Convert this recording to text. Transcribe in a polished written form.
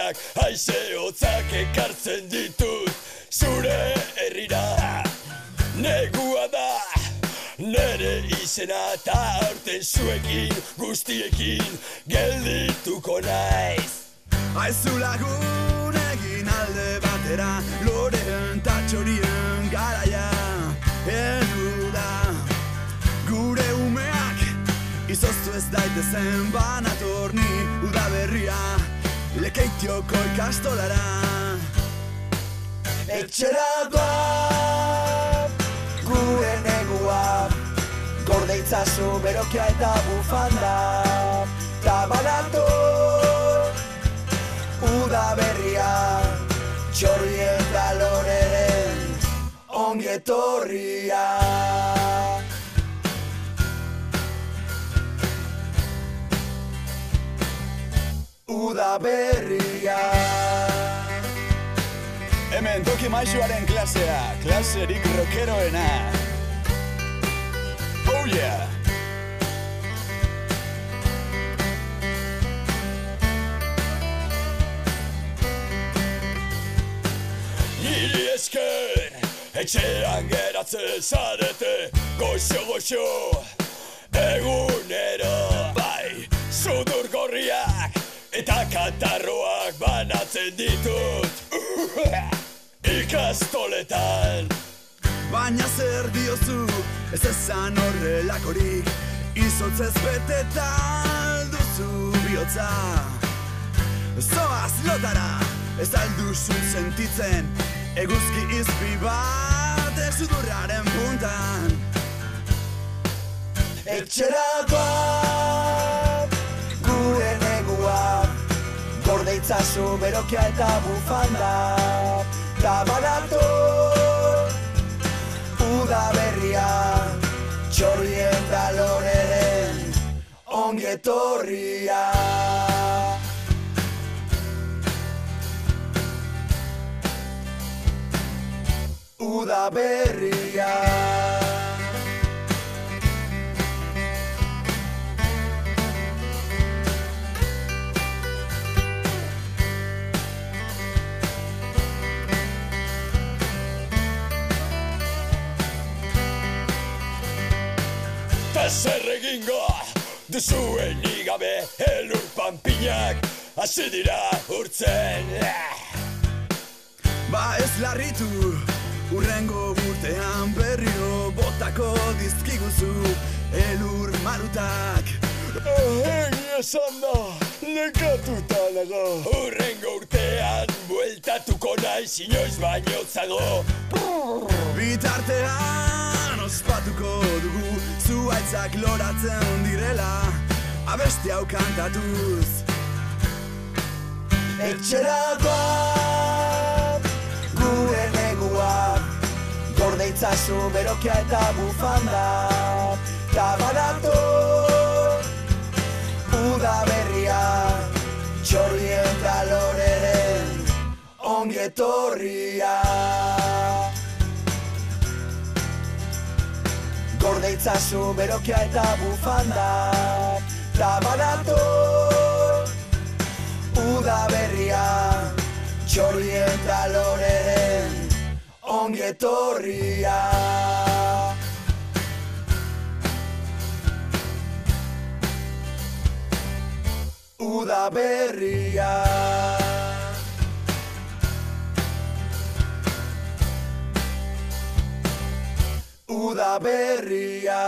berriak haize hotzak ekartzen ditut zure herrira. Negua da nere izena eta aurten zuekin guztiekin geldituko naiz. Aizu lagun egin alde batera, loreen ta txorien garaia heldu da. Gure umeak izoztu ez daitezen banatorni udaberria Lekeitioko ikastolara. Etxera doa gure negua, gorde itzazu berokia eta bufanda, ta banator udaberria txorri eta loreren ongi etorria. Udaberria. Hemen Toki Maisuaren klasea, klaserik rockeroena. Oh yeah! Niri esker, etxean geratzen zarete, goxo-goxo, egunero. Bai, sudur gorriak eta katarroak banatzen ditut ikastoletan. Baina zer diozu, ez ezan horrelakorik, izotzez beteta alduzu bihotza. Zoaz lotara, ez alduzu sentitzen, eguzki izpi bat sudurraren puntan. Etxera doa gure negua, gorde itzazu berokia eta bufanda, ta banator udaberria txorrien da loreren ongi etorria. Udaberria. Ta zer egingo duzuen igabe elur panpinak hasi dira urtzen. Ba ez larritu, urrengo urtean berriro botako dizkiguzu elur marutak. Egia esan da, nekatuta nago. Urrengo urtean bueltatuko naiz inoiz baino zago. Bitartean ospatuko dugu zuaitzak loratzen direla abesti hau kantatuz. Etxera doa gure negua, gorde itzazu berokia eta bufanda, ta banator udaberria txorri eta loreren ongi etorria. Gorde itzazu berokia eta bufanda, ta banator udaberria txorri eta loreren ongi etorria. Udaberria. Udaberria.